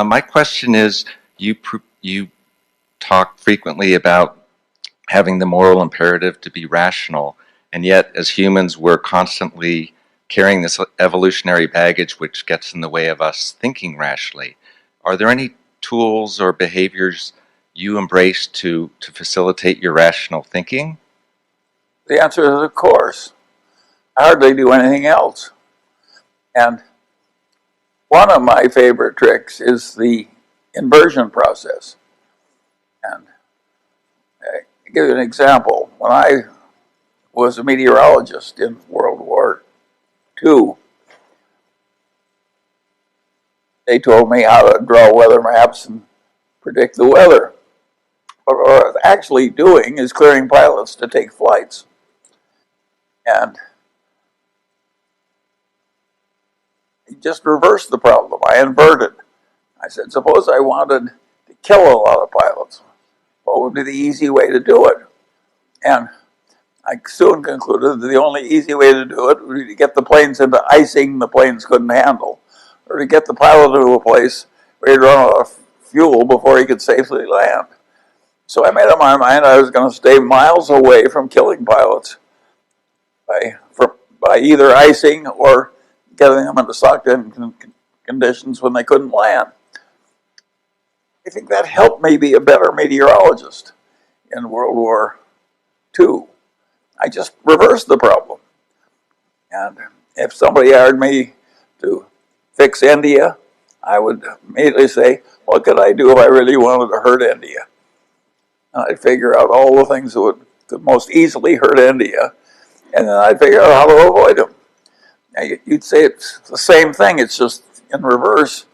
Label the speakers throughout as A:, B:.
A: My question is, you talk frequently about having the moral imperative to be rational, and yet as humans we're constantly carrying this evolutionary baggage which gets in the way of us thinking rationally. Are there any tools or behaviors you embrace to facilitate your rational thinking?
B: The answer is, of course. I hardly do anything else. And one of my favorite tricks is the inversion process. And I'll give you an example. When I was a meteorologist in World War II, they told me how to draw weather maps and predict the weather. But what I was actually doing is clearing pilots to take flights. And he just reversed the problem. I inverted. I said, suppose I wanted to kill a lot of pilots. What would be the easy way to do it? And I soon concluded that the only easy way to do it would be to get the planes into icing the planes couldn't handle, or to get the pilot to a place where he'd run out of fuel before he could safely land. So I made up my mind I was going to stay miles away from killing pilots by either icing or getting them into sucked-in conditions when they couldn't land. I think that helped me be a better meteorologist in World War II. I just reversed the problem. And if somebody hired me to fix India, I would immediately say, what could I do if I really wanted to hurt India? And I'd figure out all the things that could most easily hurt India, and then I'd figure out how to avoid them. Now, you'd say it's the same thing, it's just in reverse.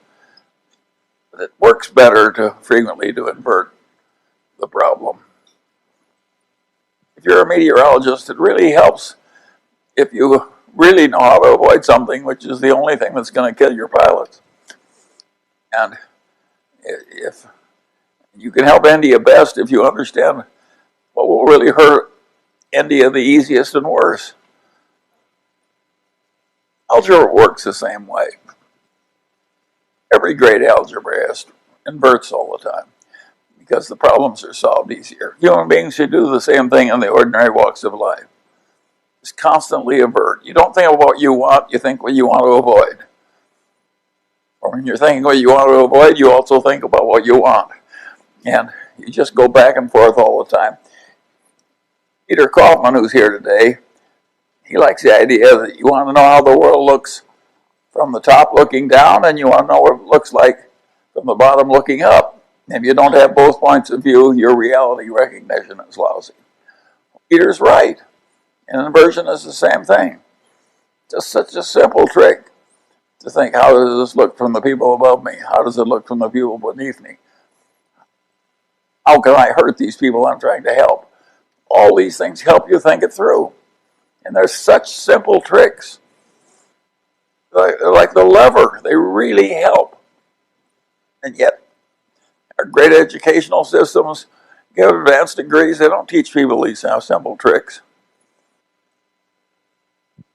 B: But it works better to frequently to invert the problem. If you're a meteorologist, it really helps if you really know how to avoid something, which is the only thing that's going to kill your pilots. And if you can help India best if you understand what will really hurt India the easiest and worse. Algebra works the same way. Every great algebraist inverts all the time because the problems are solved easier. Human beings should do the same thing in the ordinary walks of life. Just constantly avert. You don't think of what you want, you think what you want to avoid. Or when you're thinking what you want to avoid, you also think about what you want. And you just go back and forth all the time. Peter Kaufman, who's here today, he likes the idea that you want to know how the world looks from the top looking down, and you want to know what it looks like from the bottom looking up. If you don't have both points of view, your reality recognition is lousy. Peter's right. And inversion is the same thing. Just such a simple trick to think, how does this look from the people above me? How does it look from the people beneath me? How can I hurt these people I'm trying to help? All these things help you think it through. And they're such simple tricks. They're like the lever. They really help. And yet, our great educational systems give advanced degrees. They don't teach people these simple tricks.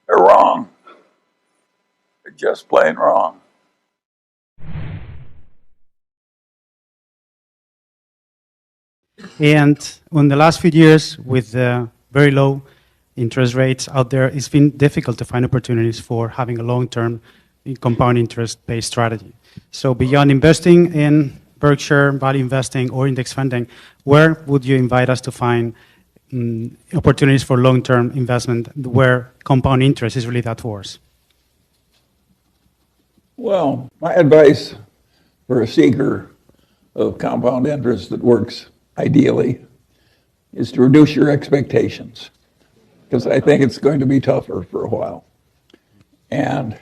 B: They're wrong. They're just plain wrong.
C: And in the last few years, with very low interest rates out there, it's been difficult to find opportunities for having a long-term compound interest-based strategy. So beyond investing in Berkshire, value investing, or index funding, where would you invite us to find opportunities for long-term investment where compound interest is really that force?
B: Well, my advice for a seeker of compound interest that works ideally is to reduce your expectations, because I think it's going to be tougher for a while. And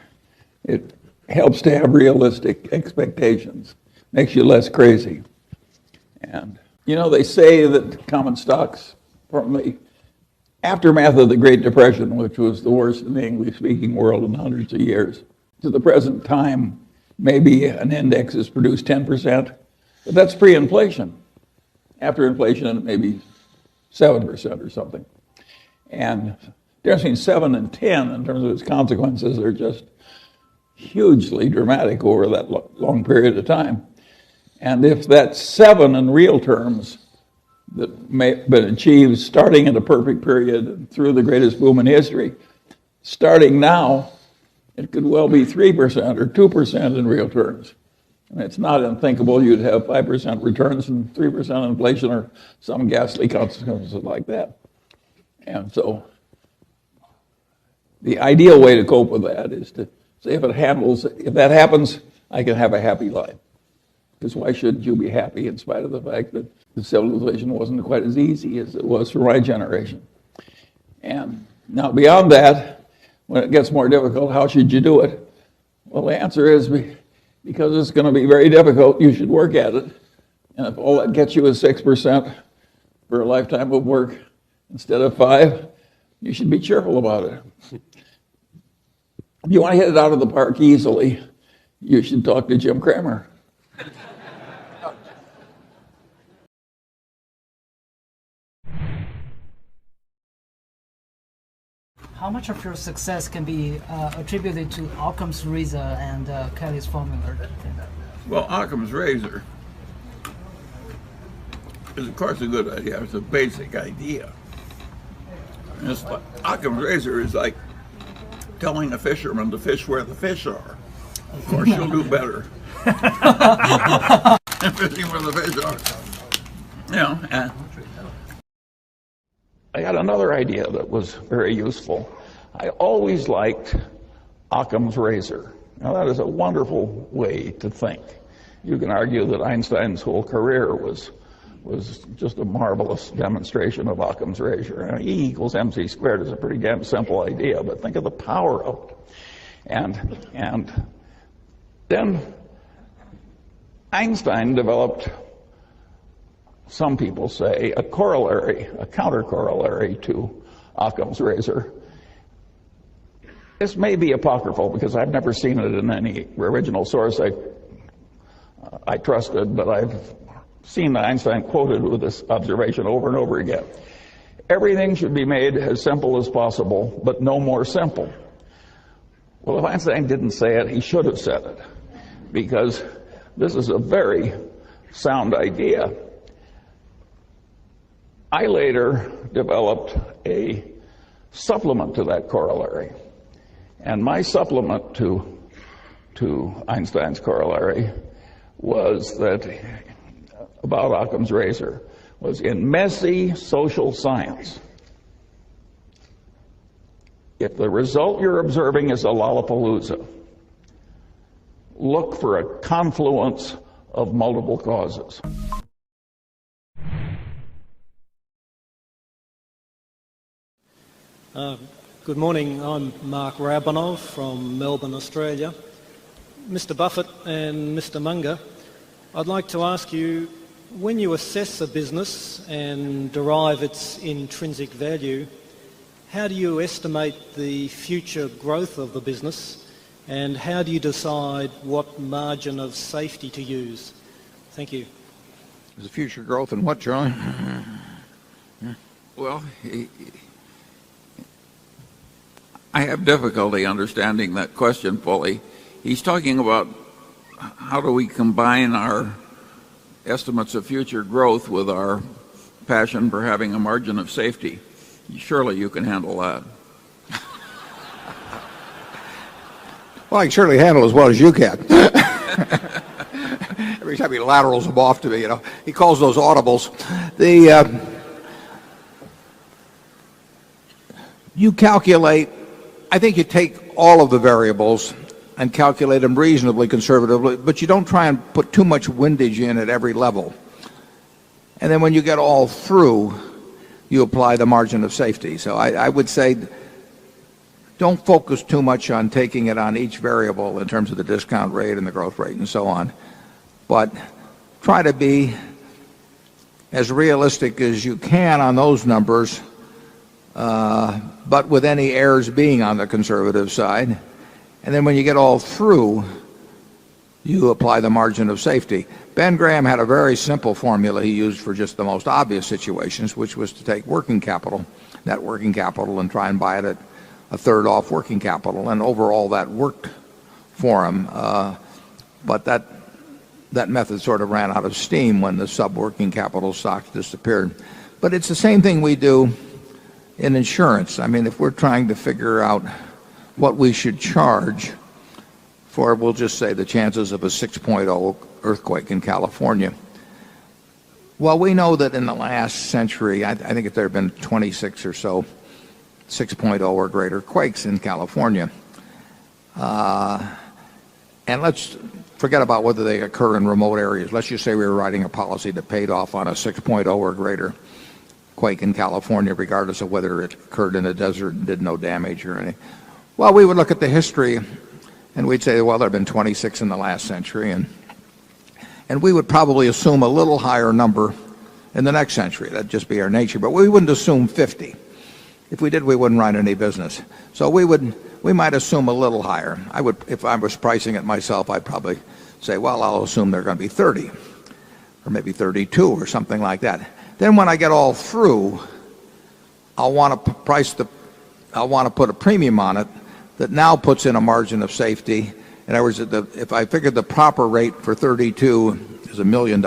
B: it helps to have realistic expectations, makes you less crazy. And, they say that common stocks, from the aftermath of the Great Depression, which was the worst in the English-speaking world in hundreds of years, to the present time, maybe an index has produced 10%, but that's pre-inflation. After inflation, maybe 7% or something. And the difference between 7 and 10 in terms of its consequences are just hugely dramatic over that long period of time. And if that's 7 in real terms that may have been achieved starting in a perfect period through the greatest boom in history, starting now, it could well be 3% or 2% in real terms. And it's not unthinkable you'd have 5% returns and 3% inflation or some ghastly consequences like that. And so the ideal way to cope with that is to say if that happens, I can have a happy life. Because why shouldn't you be happy in spite of the fact that the civilization wasn't quite as easy as it was for my generation? And now beyond that, when it gets more difficult, how should you do it? Well, the answer is because it's going to be very difficult, you should work at it. And if all that gets you is 6% for a lifetime of work instead of 5%, you should be cheerful about it. If you want to hit it out of the park easily, you should talk to Jim Cramer.
D: How much of your success can be attributed to Occam's razor and Kelly's formula?
B: Well, Occam's razor is, of course, a good idea. It's a basic idea. Occam's razor is like telling a fisherman to fish where the fish are. Of course, you'll do better than fishing where the fish are. You know, and I got another idea that was very useful. I always liked Occam's razor. Now, that is a wonderful way to think. You can argue that Einstein's whole career was just a marvelous demonstration of Occam's razor. E equals mc squared is a pretty damn simple idea, but think of the power of it. And then Einstein developed, some people say, a counter-corollary to Occam's razor. This may be apocryphal because I've never seen it in any original source I trusted, but I've seen Einstein quoted with this observation over and over again. Everything should be made as simple as possible, but no more simple. Well, if Einstein didn't say it, he should have said it, because this is a very sound idea. I later developed a supplement to that corollary. And my supplement to Einstein's corollary was that, about Occam's razor, was in messy social science, if the result you're observing is a Lollapalooza, look for a confluence of multiple causes.
E: Good morning. I'm Mark Rabanov from Melbourne, Australia. Mr. Buffett and Mr. Munger, I'd like to ask you, when you assess a business and derive its intrinsic value, how do you estimate the future growth of the business, and how do you decide what margin of safety to use? Thank you.
F: The future growth in what, Charlie?
B: Well, I have difficulty understanding that question fully. He's talking about how do we combine our estimates of future growth with our passion for having a margin of safety. Surely you can handle that.
F: Well, I can certainly handle it as well as you can. Every time he laterals them off to me, he calls those audibles. You calculate, I think you take all of the variables and calculate them reasonably conservatively, but you don't try and put too much windage in at every level. And then when you get all through, you apply the margin of safety. So I would say don't focus too much on taking it on each variable in terms of the discount rate and the growth rate and so on, but try to be as realistic as you can on those numbers, but with any errors being on the conservative side. And then when you get all through, you apply the margin of safety. Ben Graham had a very simple formula he used for just the most obvious situations, which was to take working capital, net working capital, and try and buy it at a third off working capital. And overall that worked for them. But that method sort of ran out of steam when the sub-working capital stocks disappeared. But it's the same thing we do in insurance. I mean, if we're trying to figure out what we should charge for, we'll just say, the chances of a 6.0 earthquake in California. Well, we know that in the last century, I think there have been 26 or so 6.0 or greater quakes in California. And let's forget about whether they occur in remote areas. Let's just say we were writing a policy that paid off on a 6.0 or greater quake in California, regardless of whether it occurred in a desert and did no damage or anything. Well, we would look at the history and we'd say, well, there have been 26 in the last century, and we would probably assume a little higher number in the next century. That'd just be our nature. But we wouldn't assume 50. If we did, we wouldn't write any business. So we might assume a little higher. If I was pricing it myself, I'd probably say, well, I'll assume they're going to be 30 or maybe 32 or something like that. Then when I get all through, I'll want to put a premium on it that now puts in a margin of safety. In other words, if I figured the proper rate for 32 is $1 million,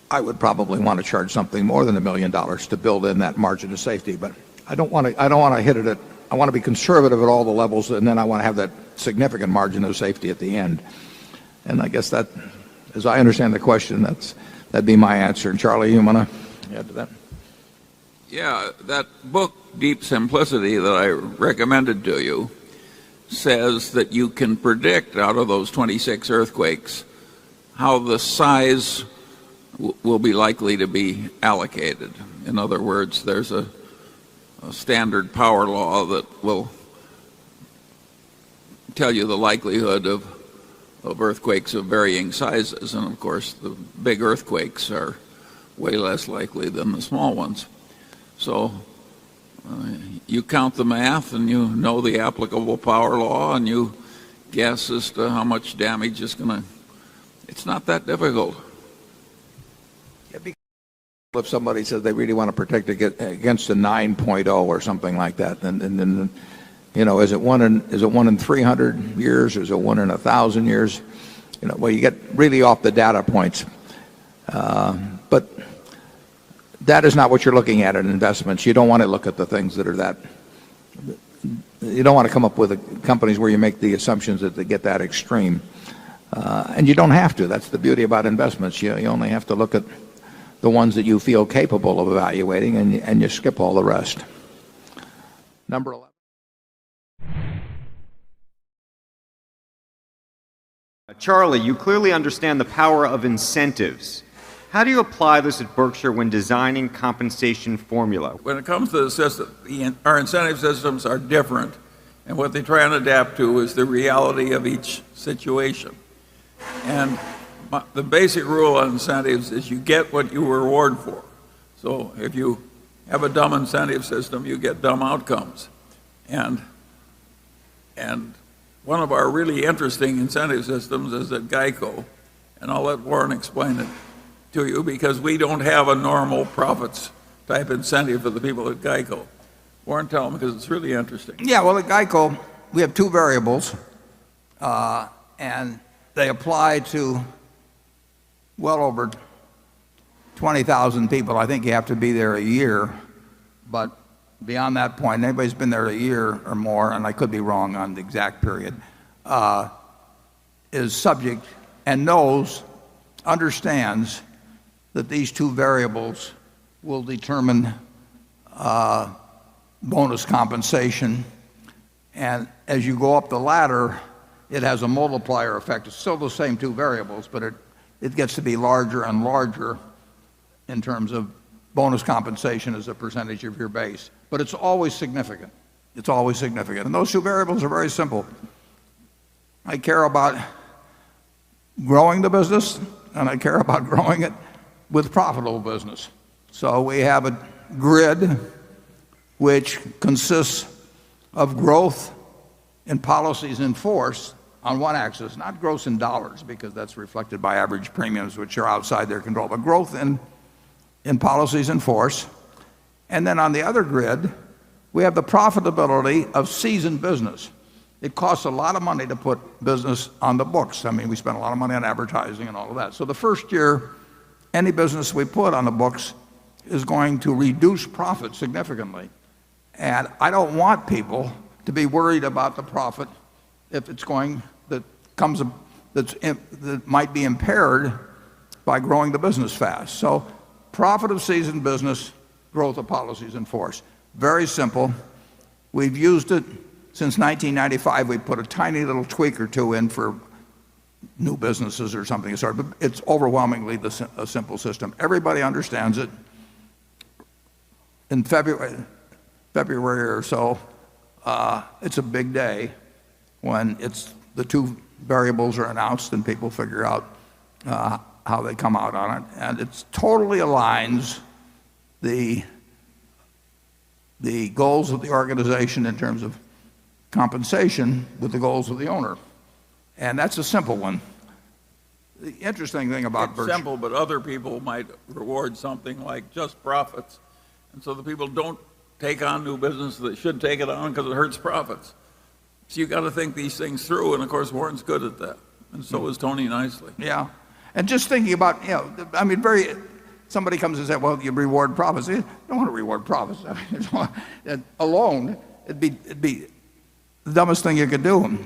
F: I would probably want to charge something more than $1 million to build in that margin of safety. But I don't want to hit it at. I want to be conservative at all the levels, and then I want to have that significant margin of safety at the end. And I guess that, as I understand the question, that'd be my answer. And Charlie, you want to add to that?
B: Yeah, that book, Deep Simplicity, that I recommended to you, says that you can predict out of those 26 earthquakes how the size will be likely to be allocated. In other words, there's a standard power law that will tell you the likelihood of earthquakes of varying sizes. And of course, the big earthquakes are way less likely than the small ones. So you count the math and you know the applicable power law and you guess as to how much damage is going to. It's not that difficult.
F: If somebody says they really want to protect against a 9.0 or something like that, then is it one in 300 years, or is it 1 in 1,000 years? Well, you get really off the data points, but that is not what you're looking at in investments. You don't want to look at the things that are that. You don't want to come up with companies where you make the assumptions that they get that extreme, and you don't have to. That's the beauty about investments. You only have to look at the ones that you feel capable of evaluating, and you skip all the rest. Number 11.
G: Charlie, you clearly understand the power of incentives. How do you apply this at Berkshire when designing compensation formula?
B: When it comes to the system, our incentive systems are different, and what they try and adapt to is the reality of each situation. And the basic rule on incentives is you get what you reward for. So if you have a dumb incentive system, you get dumb outcomes. And one of our really interesting incentive systems is at GEICO, and I'll let Warren explain it to you, because we don't have a normal profits type incentive for the people at GEICO. Warren, tell them, because it's really interesting.
F: Yeah, well, at GEICO, we have two variables, and they apply to well over 20,000 people. I think you have to be there a year, but beyond that point, anybody's been there a year or more, and I could be wrong on the exact period, is subject and understands that these two variables will determine bonus compensation. And as you go up the ladder, it has a multiplier effect. It's still the same two variables, but it gets to be larger and larger in terms of bonus compensation as a percentage of your base. But it's always significant. It's always significant. And those two variables are very simple. I care about growing the business, and I care about growing it with profitable business. So we have a grid which consists of growth in policies in force on one axis, not growth in dollars, because that's reflected by average premiums, which are outside their control, but growth in policies in force. And then on the other grid, we have the profitability of seasoned business. it costs a lot of money to put business on the books. I mean, we spend a lot of money on advertising and all of that. So the first year, any business we put on the books is going to reduce profit significantly. And I don't want people to be worried about the profit if it's going that might be impaired by growing the business fast. So profit of seasoned business, growth of policies in force. Very simple. We've used it since 1995. We put a tiny little tweak or two in for new businesses or something. But it's overwhelmingly a simple system. Everybody understands it. In February or so, it's a big day when the two variables are announced and people figure out how they come out on it. And it totally aligns the goals of the organization in terms of compensation with the goals of the owner. And that's a simple one. The interesting thing about
B: It's simple, but other people might reward something like just profits. And so the people don't take on new business that should take it on because it hurts profits. So you got to think these things through, and of course Warren's good at that, and so is Tony Nicely.
F: Yeah, and just thinking about, somebody comes and says, well, you reward profits. You don't want to reward profits. I mean, alone, it'd be the dumbest thing you could do.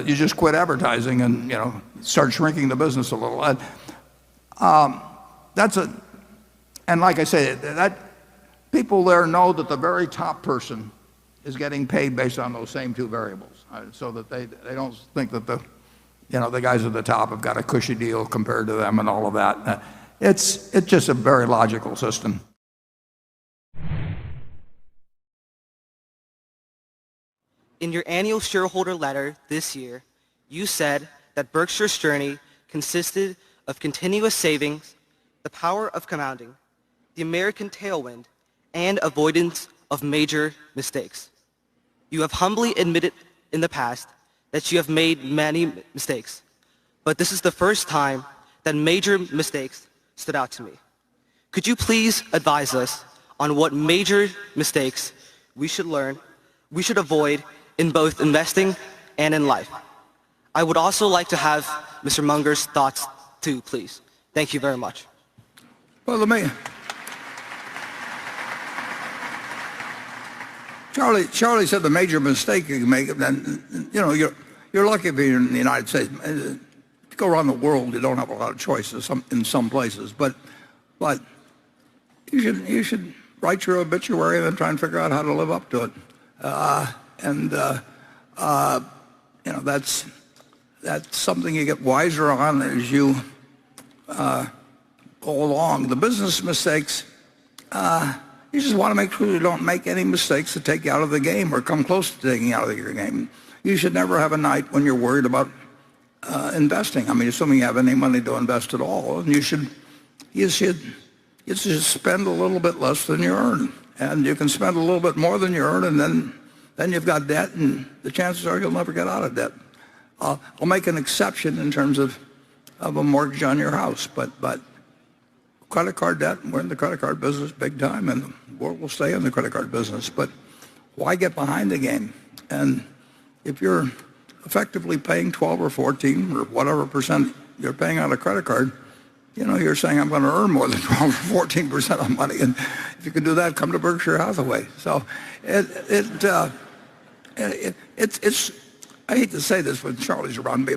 F: You just quit advertising and start shrinking the business a little. And like I say, that people there know that the very top person is getting paid based on those same two variables, so that they don't think that the guys at the top have got a cushy deal compared to them and all of that. It's just a very logical system.
H: In your annual shareholder letter this year, you said that Berkshire's journey consisted of continuous savings, the power of compounding, the American tailwind, and avoidance of major mistakes. You have humbly admitted in the past that you have made many mistakes, but this is the first time that major mistakes stood out to me. Could you please advise us on what major mistakes we should avoid in both investing and in life? I would also like to have Mr. Munger's thoughts too, please. Thank you very much.
F: Well, Charlie said the major mistake you can make, then you're lucky if you're in the United States. If you go around the world, you don't have a lot of choices in some places, but you should write your obituary and then try and figure out how to live up to it. That's something you get wiser on as you go along. The business mistakes, you just want to make sure you don't make any mistakes that take you out of the game or come close to taking you out of your game. You should never have a night when you're worried about investing. I mean, assuming you have any money to invest at all, and you should spend a little bit less than you earn, and you can spend a little bit more than you earn, and then you've got debt, and the chances are you'll never get out of debt. I'll make an exception in terms of a mortgage on your house, but credit card debt, we're in the credit card business big time, and the world will stay in the credit card business. But why get behind the game? And if you're effectively paying 12 or 14 or whatever percent you're paying on a credit card, you're saying I'm going to earn more than 12 or 14% of money. And if you can do that, come to Berkshire Hathaway. So it's I hate to say this when Charlie's around me,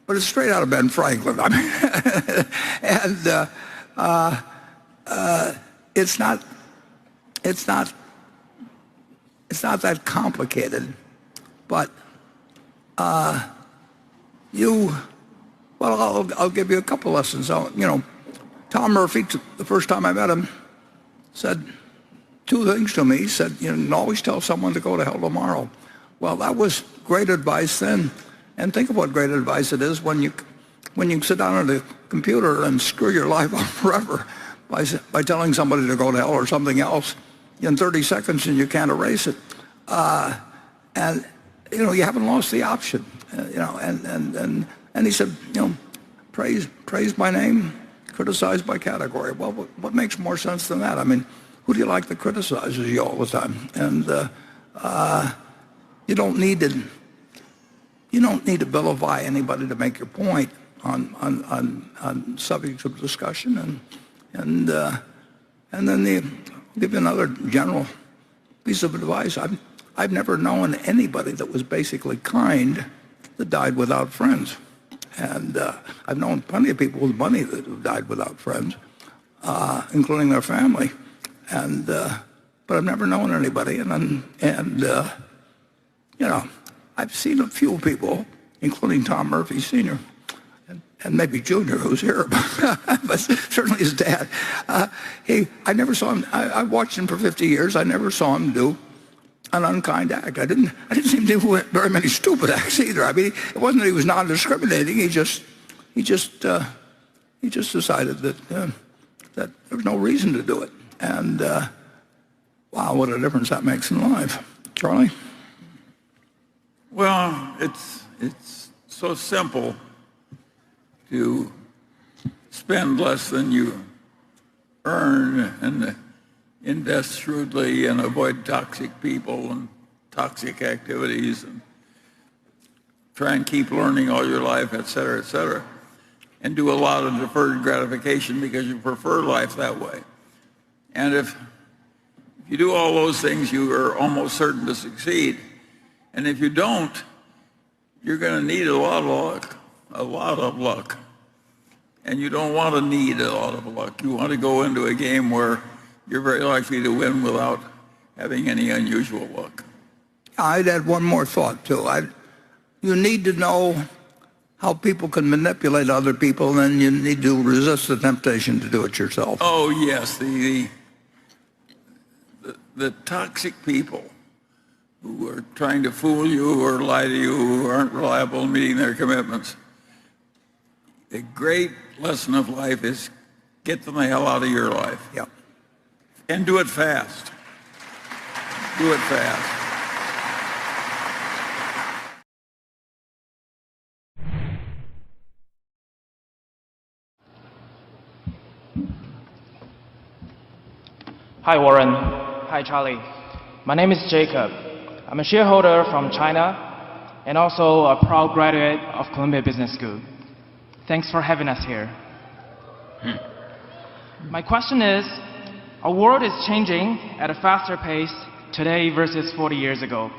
F: but it's straight out of Ben Franklin. I mean, it's not that complicated, but I'll give you a couple lessons. Tom Murphy, the first time I met him, said two things to me. He said, you can always tell someone to go to hell tomorrow. Well, that was great advice then, and think of what great advice it is when you sit down at a computer and screw your life up forever by telling somebody to go to hell or something else in 30 seconds and you can't erase it. And you haven't lost the option. And he said, praise by name, criticize by category. Well, what makes more sense than that? I mean, who do you like that criticizes you all the time? And you don't need to you don't need to vilify anybody to make your point on subjects of discussion, and then give you another general piece of advice. I've never known anybody that was basically kind that died without friends, and I've known plenty of people with money that have died without friends, including their family, but I've never known anybody, I've seen a few people, including Tom Murphy Sr. and maybe Junior, who's here, but certainly his dad. I never saw him. I watched him for 50 years. I never saw him do an unkind act. I didn't see him do very many stupid acts either. I mean, it wasn't that he was non-discriminating. He just decided that there was no reason to do it. And wow, what a difference that makes in life. Charlie?
B: Well, it's so simple to spend less than you earn and invest shrewdly and avoid toxic people and toxic activities and try and keep learning all your life, et cetera, and do a lot of deferred gratification because you prefer life that way. And if you do all those things, you are almost certain to succeed. And if you don't, you're going to need a lot of luck. And you don't want to need a lot of luck. You want to go into a game where you're very likely to win without having any unusual luck.
F: I'd add one more thought, too. You need to know how people can manipulate other people, and you need to resist the temptation to do it yourself.
B: Oh, yes. The toxic people who are trying to fool you or lie to you, who aren't reliable in meeting their commitments. The great lesson of life is get them the hell out of your life.
F: Yep.
B: And do it fast. Do it fast.
I: Hi, Warren. Hi, Charlie. My name is Jacob. I'm a shareholder from China and also a proud graduate of Columbia Business School. Thanks for having us here. My question is, our world is changing at a faster pace today versus 40 years ago,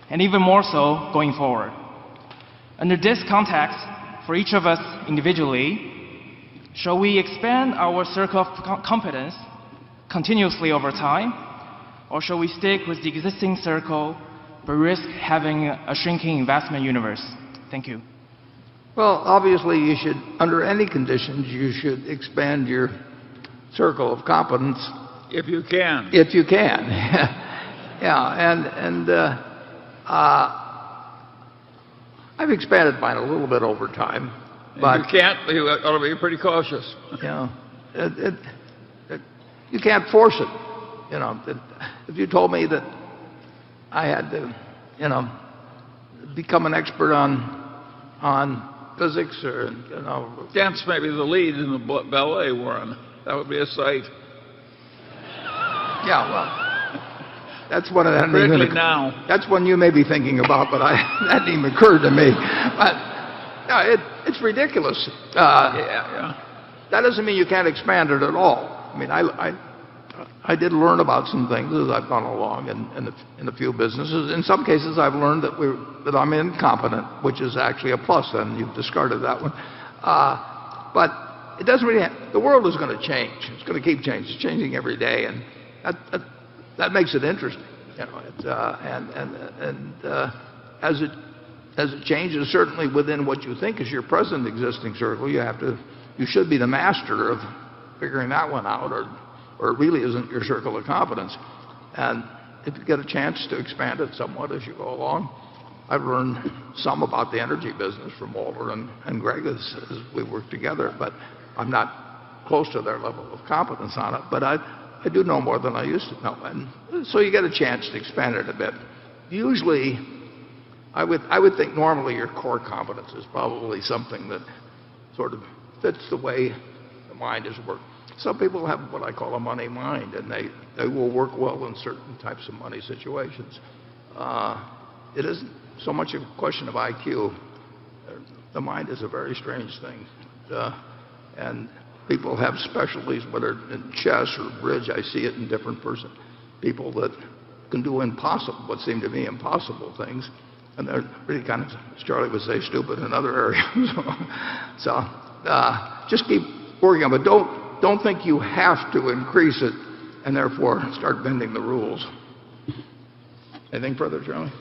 I: and even more so going forward. Under this context, for each of us individually, shall we expand our circle of competence continuously over time, or shall we stick with the existing circle but risk having a shrinking investment universe? Thank you.
F: Well, obviously, you should, under any conditions, you should expand your circle of competence.
B: If you can.
F: If you can. Yeah, I've expanded mine a little bit over time. But
B: if you can't, you ought to be pretty cautious.
F: Yeah. You can't force it. If you told me that I had to, become an expert on physics or,
B: Dance may be the lead in the ballet, Warren. That would be a sight.
F: Yeah, well, that's one of
B: Particularly now.
F: That's one you may be thinking about, but that didn't even occur to me. But no, it's ridiculous.
B: Yeah.
F: That doesn't mean you can't expand it at all. I mean, I did learn about some things as I've gone along in a few businesses. In some cases, I've learned that I'm incompetent, which is actually a plus, and you've discarded that one. But it doesn't really the world is going to change. It's going to keep changing. It's changing every day, and that makes it interesting. As it changes, certainly within what you think is your present existing circle, you should be the master of figuring that one out, or it really isn't your circle of competence. And if you get a chance to expand it somewhat as you go along, I've learned some about the energy business from Walter and Greg as we work together, but I'm not close to their level of competence on it. But I do know more than I used to know, and so you get a chance to expand it a bit. Usually, I would think normally your core competence is probably something that sort of fits the way the mind is worked. Some people have what I call a money mind, and they will work well in certain types of money situations. It isn't so much a question of IQ. The mind is a very strange thing. And people have specialties, whether in chess or bridge. I see it in different persons. People that can do what seem to me impossible things. And they're really kind of, as Charlie would say, stupid in other areas. so just keep working on it. But don't think you have to increase it and therefore start bending the rules. Anything further, Charlie?